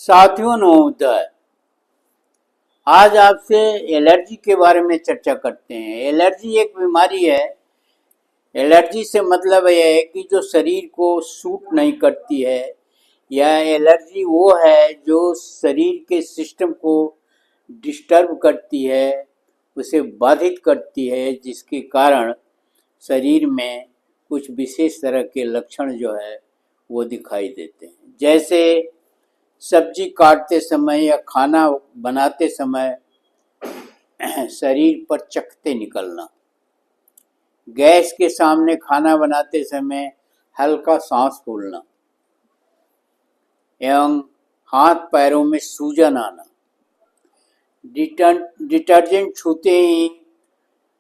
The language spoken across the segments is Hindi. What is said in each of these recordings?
साथियों नमोदय। आज आपसे एलर्जी के बारे में चर्चा करते हैं। एलर्जी एक बीमारी है। एलर्जी से मतलब यह है कि जो शरीर को सूट नहीं करती है, या एलर्जी वो है जो शरीर के सिस्टम को डिस्टर्ब करती है, उसे बाधित करती है, जिसके कारण शरीर में कुछ विशेष तरह के लक्षण जो है वो दिखाई देते हैं। जैसे सब्जी काटते समय या खाना बनाते समय शरीर पर चकत्ते निकलना, गैस के सामने खाना बनाते समय हल्का सांस फूलना एवं हाथ पैरों में सूजन आना, डिटर्जेंट छूते ही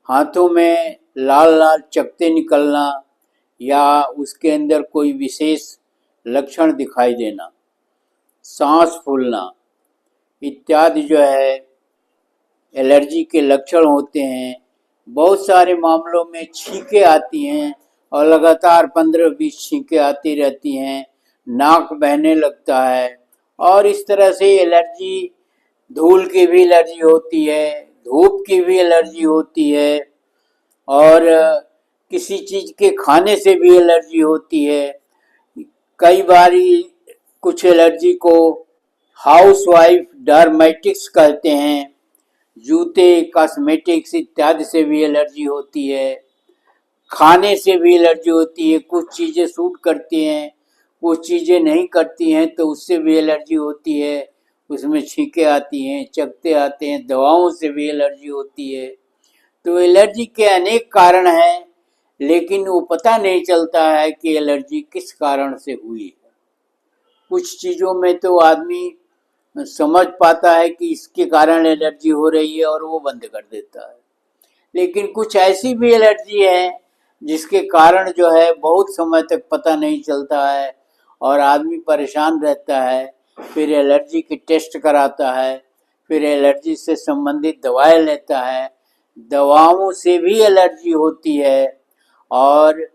हाथों में लाल लाल चकत्ते निकलना या उसके अंदर कोई विशेष लक्षण दिखाई देना, सांस फूलना इत्यादि जो है एलर्जी के लक्षण होते हैं। बहुत सारे मामलों में छींकें आती हैं और लगातार 15-20 छींकें आती रहती हैं, नाक बहने लगता है और इस तरह से एलर्जी, धूल की भी एलर्जी होती है, धूप की भी एलर्जी होती है और किसी चीज़ के खाने से भी एलर्जी होती है। कई बारी कुछ एलर्जी को हाउसवाइफ डर्मेटिक्स कहते हैं। जूते, कॉस्मेटिक्स इत्यादि से भी एलर्जी होती है। खाने से भी एलर्जी होती है। कुछ चीज़ें सूट करती हैं, कुछ चीज़ें नहीं करती हैं, तो उससे भी एलर्जी होती है। उसमें छींकें आती हैं, चकत्ते आते हैं। दवाओं से भी एलर्जी होती है। तो एलर्जी के अनेक कारण हैं, लेकिन वो पता नहीं चलता है कि एलर्जी किस कारण से हुई। कुछ चीज़ों में तो आदमी समझ पाता है कि इसके कारण एलर्जी हो रही है और वो बंद कर देता है, लेकिन कुछ ऐसी भी एलर्जी है जिसके कारण जो है बहुत समय तक पता नहीं चलता है और आदमी परेशान रहता है। फिर एलर्जी की टेस्ट कराता है, फिर एलर्जी से संबंधित दवाएं लेता है। दवाओं से भी एलर्जी होती है और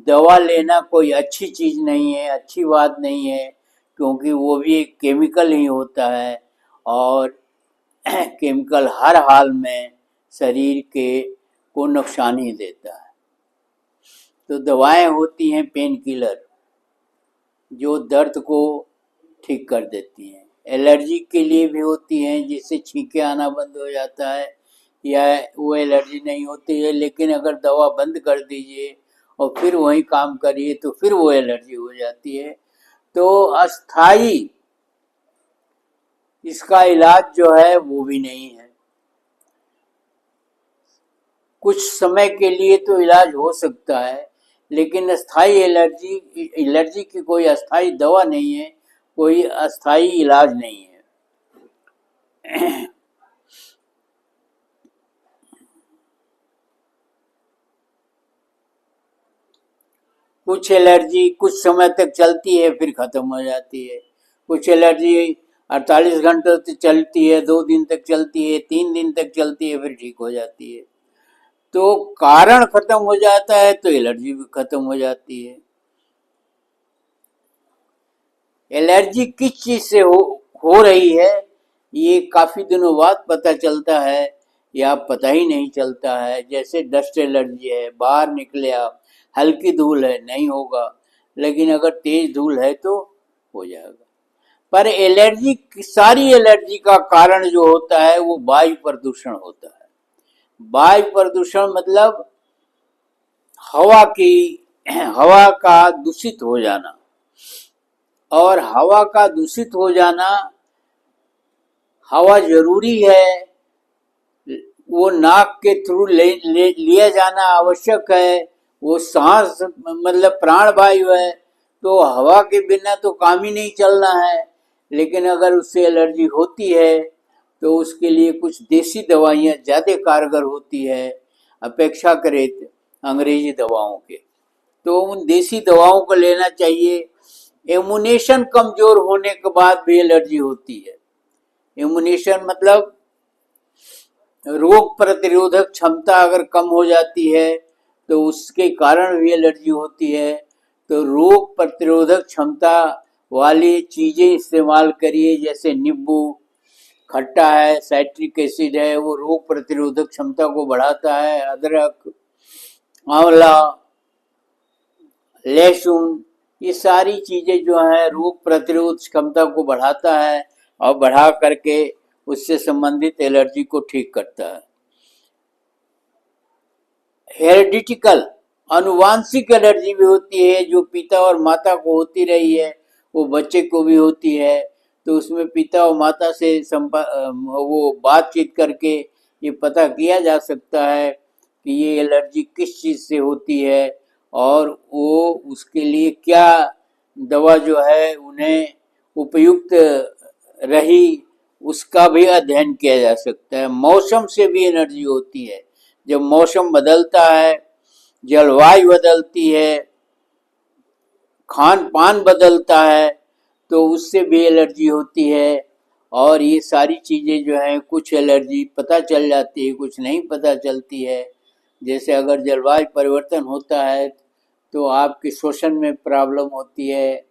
दवा लेना कोई अच्छी चीज़ नहीं है, अच्छी बात नहीं है, क्योंकि वो भी एक केमिकल ही होता है और केमिकल हर हाल में शरीर के को नुकसान ही देता है। तो दवाएं होती हैं पेन किलर, जो दर्द को ठीक कर देती हैं। एलर्जी के लिए भी होती हैं, जिससे छींकें आना बंद हो जाता है, या वो एलर्जी नहीं होती है, लेकिन अगर दवा बंद कर दीजिए और फिर वही काम करिए तो फिर वो एलर्जी हो जाती है। तो अस्थाई इसका इलाज जो है वो भी नहीं है। कुछ समय के लिए तो इलाज हो सकता है, लेकिन अस्थाई एलर्जी की कोई अस्थाई दवा नहीं है, कोई अस्थाई इलाज नहीं है। कुछ एलर्जी कुछ समय तक चलती है फिर खत्म हो जाती है। कुछ एलर्जी 48 घंटे तक चलती है, 2 दिन तक चलती है, 3 दिन तक चलती है, फिर ठीक हो जाती है। तो कारण खत्म हो जाता है तो एलर्जी भी खत्म हो जाती है। एलर्जी किस चीज से हो रही है, ये काफी दिनों बाद पता चलता है या पता ही नहीं चलता है। जैसे डस्ट एलर्जी है, बाहर निकले आप, हल्की धूल है, नहीं होगा, लेकिन अगर तेज धूल है तो हो जाएगा। पर एलर्जी, सारी एलर्जी का कारण जो होता है वो वायु प्रदूषण होता है। वायु प्रदूषण मतलब हवा का दूषित हो जाना, और हवा का दूषित हो जाना, हवा जरूरी है, वो नाक के थ्रू लिया जाना आवश्यक है। वो सांस मतलब प्राण वायु है, तो हवा के बिना तो काम ही नहीं चलना है। लेकिन अगर उससे एलर्जी होती है तो उसके लिए कुछ देसी दवाइयाँ ज़्यादा कारगर होती है अपेक्षाकृत अंग्रेजी दवाओं के। तो उन देसी दवाओं को लेना चाहिए। इम्यूनेशन कमजोर होने के बाद भी एलर्जी होती है। इम्यूनेशन मतलब रोग प्रतिरोधक क्षमता अगर कम हो जाती है तो उसके कारण भी एलर्जी होती है। तो रोग प्रतिरोधक क्षमता वाली चीज़ें इस्तेमाल करिए, जैसे नींबू खट्टा है, साइट्रिक एसिड है, वो रोग प्रतिरोधक क्षमता को बढ़ाता है। अदरक, आंवला, लहसुन, ये सारी चीजें जो है रोग प्रतिरोध क्षमता को बढ़ाता है और बढ़ा करके उससे संबंधित एलर्जी को ठीक करता है। हेरिडिटिकल, अनुवांशिक एलर्जी भी होती है, जो पिता और माता को होती रही है वो बच्चे को भी होती है। तो उसमें पिता और माता से वो बातचीत करके ये पता किया जा सकता है कि ये एलर्जी किस चीज़ से होती है और वो उसके लिए क्या दवा जो है उन्हें उपयुक्त रही, उसका भी अध्ययन किया जा सकता है। मौसम से भी एनर्जी होती है। जब मौसम बदलता है, जलवायु बदलती है, खान पान बदलता है, तो उससे भी एलर्जी होती है। और ये सारी चीज़ें जो हैं, कुछ एलर्जी पता चल जाती है, कुछ नहीं पता चलती है। जैसे अगर जलवायु परिवर्तन होता है तो आपके श्वसन में प्रॉब्लम होती है,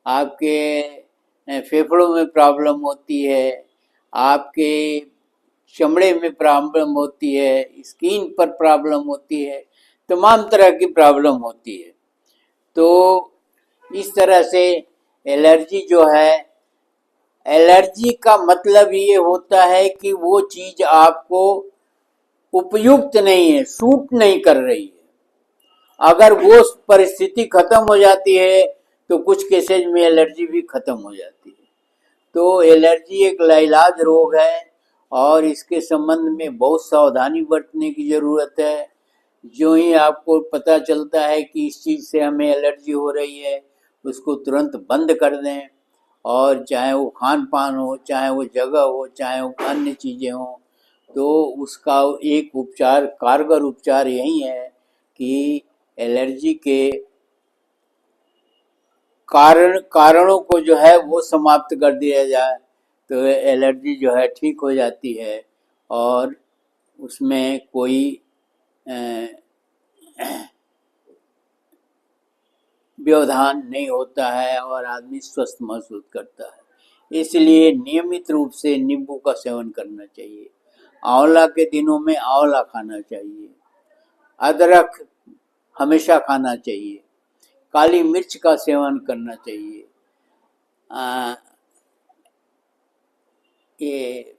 आपके फेफड़ों में प्रॉब्लम होती है, आपके चमड़े में प्रॉब्लम होती है, स्किन पर प्रॉब्लम होती है, तमाम तरह की प्रॉब्लम होती है। तो इस तरह से एलर्जी जो है, एलर्जी का मतलब ये होता है कि वो चीज आपको उपयुक्त नहीं है, सूट नहीं कर रही है। अगर वो परिस्थिति खत्म हो जाती है तो कुछ केसेज में एलर्जी भी खत्म हो जाती है। तो एलर्जी एक लाइलाज रोग है और इसके संबंध में बहुत सावधानी बरतने की ज़रूरत है। जो ही आपको पता चलता है कि इस चीज़ से हमें एलर्जी हो रही है, उसको तुरंत बंद कर दें। और चाहे वो खान पान हो, चाहे वो जगह हो, चाहे वो अन्य चीज़ें हों, तो उसका एक उपचार, कारगर उपचार यही है कि एलर्जी के कारणों को जो है वो समाप्त कर दिया जाए, तो एलर्जी जो है ठीक हो जाती है और उसमें कोई व्यवधान नहीं होता है और आदमी स्वस्थ महसूस करता है। इसलिए नियमित रूप से नींबू का सेवन करना चाहिए। आंवला के दिनों में आंवला खाना चाहिए। अदरक हमेशा खाना चाहिए। काली मिर्च का सेवन करना चाहिए। ये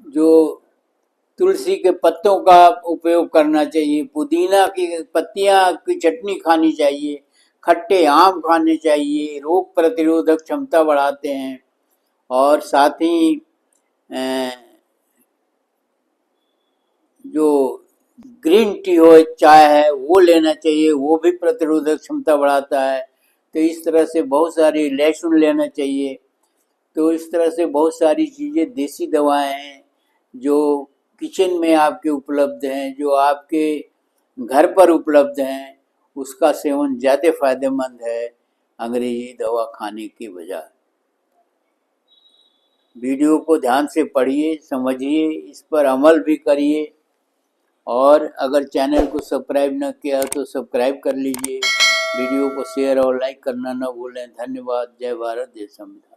जो तुलसी के पत्तों का उपयोग करना चाहिए, पुदीना की पत्तियां की चटनी खानी चाहिए, खट्टे आम खाने चाहिए, रोग प्रतिरोधक क्षमता बढ़ाते हैं। और साथ ही जो ग्रीन टी हो, चाय है, वो लेना चाहिए, वो भी प्रतिरोधक क्षमता बढ़ाता है। तो इस तरह से बहुत सारी, लहसुन लेना चाहिए। तो इस तरह से बहुत सारी चीज़ें, देसी दवाएं हैं जो किचन में आपके उपलब्ध हैं, जो आपके घर पर उपलब्ध हैं, उसका सेवन ज़्यादा फायदेमंद है अंग्रेजी दवा खाने की बजाय। वीडियो को ध्यान से पढ़िए, समझिए, इस पर अमल भी करिए। और अगर चैनल को सब्सक्राइब न किया तो सब्सक्राइब कर लीजिए। वीडियो को शेयर और लाइक करना न भूलें। धन्यवाद। जय भारत, जय संविधान।